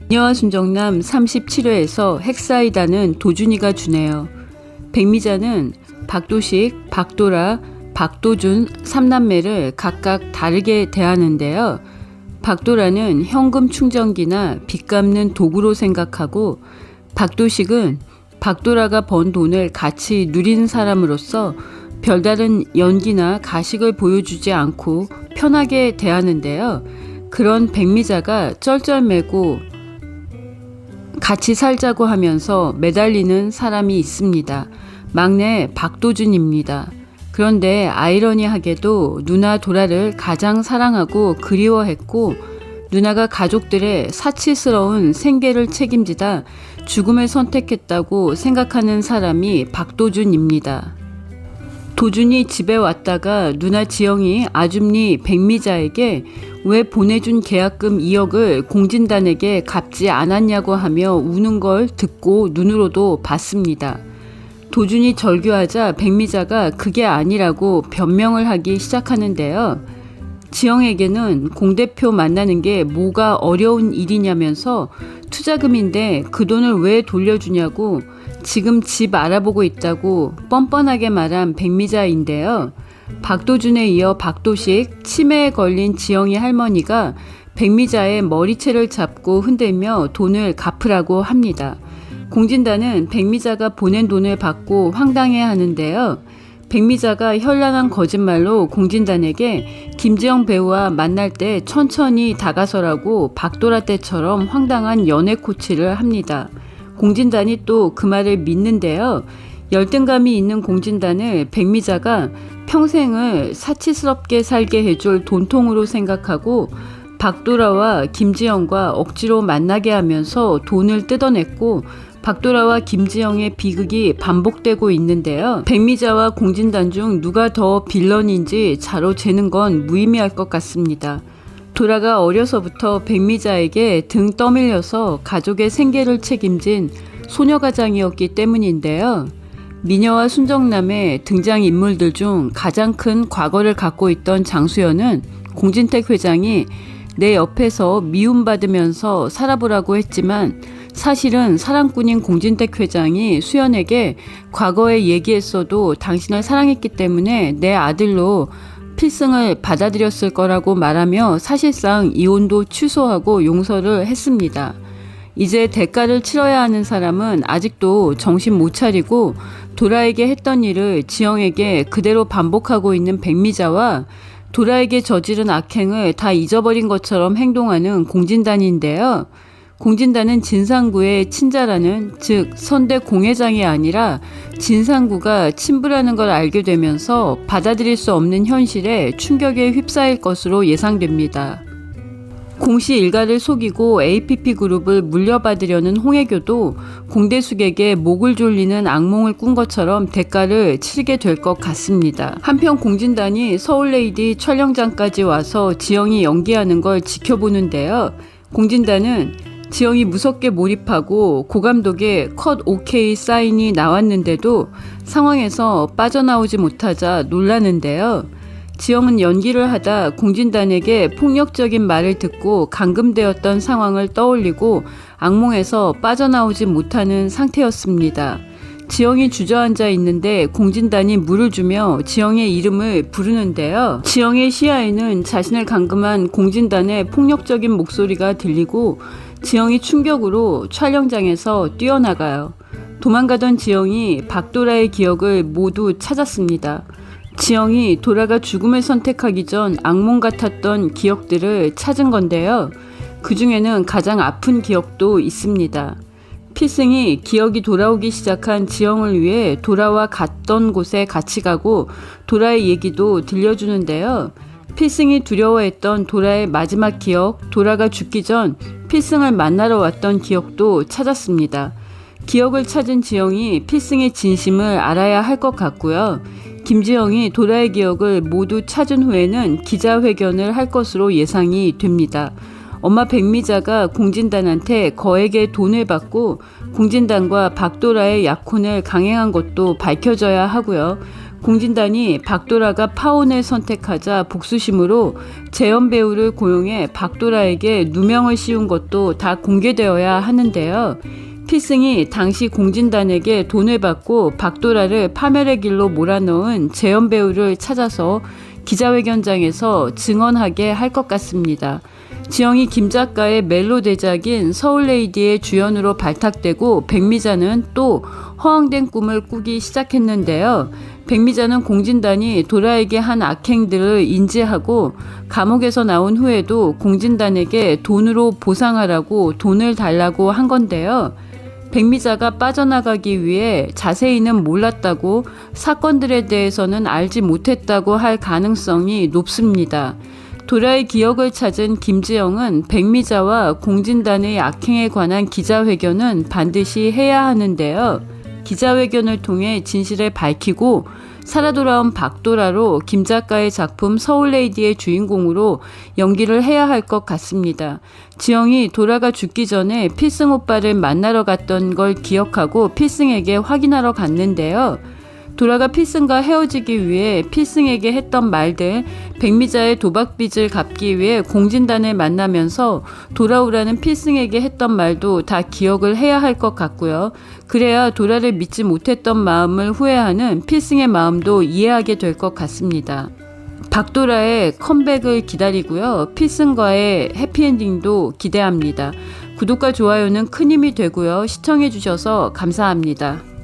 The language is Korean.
미녀와 순정남 37회에서 핵사이다는 도준이가 주네요. 백미자는 박도식, 박도라, 박도준 3남매를 각각 다르게 대하는데요. 박도라는 현금 충전기나 빚 갚는 도구로 생각하고, 박도식은 박도라가 번 돈을 같이 누리는 사람으로서 별다른 연기나 가식을 보여주지 않고 편하게 대하는데요. 그런 백미자가 쩔쩔매고 같이 살자고 하면서 매달리는 사람이 있습니다. 막내 박도준입니다. 그런데 아이러니하게도 누나 도라를 가장 사랑하고 그리워했고, 누나가 가족들의 사치스러운 생계를 책임지다 죽음을 선택했다고 생각하는 사람이 박도준입니다. 도준이 집에 왔다가 누나 지영이 아줌니 백미자에게 왜 보내준 계약금 2억을 공진단에게 갚지 않았냐고 하며 우는 걸 듣고 눈으로도 봤습니다. 도준이 절규하자 백미자가 그게 아니라고 변명을 하기 시작하는데요. 지영에게는 공대표 만나는 게 뭐가 어려운 일이냐면서 투자금인데 그 돈을 왜 돌려주냐고 지금 집 알아보고 있다고 뻔뻔하게 말한 백미자인데요. 박도준에 이어 박도식, 치매에 걸린 지영이 할머니가 백미자의 머리채를 잡고 흔들며 돈을 갚으라고 합니다. 공진단은 백미자가 보낸 돈을 받고 황당해 하는데요. 백미자가 현란한 거짓말로 공진단에게 김지영 배우와 만날 때 천천히 다가서라고 박도라 때처럼 황당한 연애 코치를 합니다. 공진단이 또 그 말을 믿는데요. 열등감이 있는 공진단을 백미자가 평생을 사치스럽게 살게 해줄 돈통으로 생각하고 박도라와 김지영과 억지로 만나게 하면서 돈을 뜯어냈고, 박도라와 김지영의 비극이 반복되고 있는데요. 백미자와 공진단 중 누가 더 빌런인지 자로 재는 건 무의미할 것 같습니다. 도라가 어려서부터 백미자에게 등 떠밀려서 가족의 생계를 책임진 소녀가장이었기 때문인데요. 미녀와 순정남의 등장인물들 중 가장 큰 과거를 갖고 있던 장수연은 공진택 회장이 내 옆에서 미움받으면서 살아보라고 했지만, 사실은 사랑꾼인 공진택 회장이 수연에게 과거에 얘기했어도 당신을 사랑했기 때문에 내 아들로 필승을 받아들였을 거라고 말하며 사실상 이혼도 취소하고 용서를 했습니다. 이제 대가를 치러야 하는 사람은 아직도 정신 못 차리고 도라에게 했던 일을 지영에게 그대로 반복하고 있는 백미자와 도라에게 저지른 악행을 다 잊어버린 것처럼 행동하는 공진단인데요. 공진단은 진상구의 친자라는, 즉 선대 공회장이 아니라 진상구가 친부라는 걸 알게 되면서 받아들일 수 없는 현실에 충격에 휩싸일 것으로 예상됩니다. 공시 일가를 속이고 APP그룹을 물려받으려는 홍혜교도 공대숙에게 목을 졸리는 악몽을 꾼 것처럼 대가를 치르게 될 것 같습니다. 한편 공진단이 서울레이디 촬영장까지 와서 지영이 연기하는 걸 지켜보는데요. 공진단은 지영이 무섭게 몰입하고 고감독의 컷 오케이 사인이 나왔는데도 상황에서 빠져나오지 못하자 놀라는데요. 지영은 연기를 하다 공진단에게 폭력적인 말을 듣고 감금되었던 상황을 떠올리고 악몽에서 빠져나오지 못하는 상태였습니다. 지영이 주저앉아 있는데 공진단이 물을 주며 지영의 이름을 부르는데요. 지영의 시야에는 자신을 감금한 공진단의 폭력적인 목소리가 들리고 지영이 충격으로 촬영장에서 뛰어나가요. 도망가던 지영이 박도라의 기억을 모두 찾았습니다. 지영이 도라가 죽음을 선택하기 전 악몽 같았던 기억들을 찾은 건데요. 그 중에는 가장 아픈 기억도 있습니다. 필승이 기억이 돌아오기 시작한 지영을 위해 도라와 갔던 곳에 같이 가고 도라의 얘기도 들려주는데요. 필승이 두려워했던 도라의 마지막 기억, 도라가 죽기 전 필승을 만나러 왔던 기억도 찾았습니다. 기억을 찾은 지영이 필승의 진심을 알아야 할 것 같고요. 김지영이 도라의 기억을 모두 찾은 후에는 기자회견을 할 것으로 예상이 됩니다. 엄마 백미자가 공진단한테 거액의 돈을 받고 공진단과 박도라의 약혼을 강행한 것도 밝혀져야 하고요. 공진단이 박도라가 파혼을 선택하자 복수심으로 재현 배우를 고용해 박도라에게 누명을 씌운 것도 다 공개되어야 하는데요. 필승이 당시 공진단에게 돈을 받고 박도라를 파멸의 길로 몰아넣은 재현 배우를 찾아서 기자회견장에서 증언하게 할 것 같습니다. 지영이 김 작가의 멜로 대작인 서울레이디의 주연으로 발탁되고 백미자는 또 허황된 꿈을 꾸기 시작했는데요. 백미자는 공진단이 도라에게 한 악행들을 인지하고 감옥에서 나온 후에도 공진단에게 돈으로 보상하라고 돈을 달라고 한 건데요. 백미자가 빠져나가기 위해 자세히는 몰랐다고, 사건들에 대해서는 알지 못했다고 할 가능성이 높습니다. 도라의 기억을 찾은 김지영은 백미자와 공진단의 악행에 관한 기자회견은 반드시 해야 하는데요. 기자회견을 통해 진실을 밝히고 살아 돌아온 박도라로 김 작가의 작품 서울레이디의 주인공으로 연기를 해야 할 것 같습니다. 지영이 도라가 죽기 전에 필승 오빠를 만나러 갔던 걸 기억하고 필승에게 확인하러 갔는데요. 도라가 필승과 헤어지기 위해 필승에게 했던 말들, 백미자의 도박빚을 갚기 위해 공진단을 만나면서 돌아오라는 필승에게 했던 말도 다 기억을 해야 할 것 같고요. 그래야 도라를 믿지 못했던 마음을 후회하는 필승의 마음도 이해하게 될 것 같습니다. 박도라의 컴백을 기다리고요. 필승과의 해피엔딩도 기대합니다. 구독과 좋아요는 큰 힘이 되고요. 시청해주셔서 감사합니다.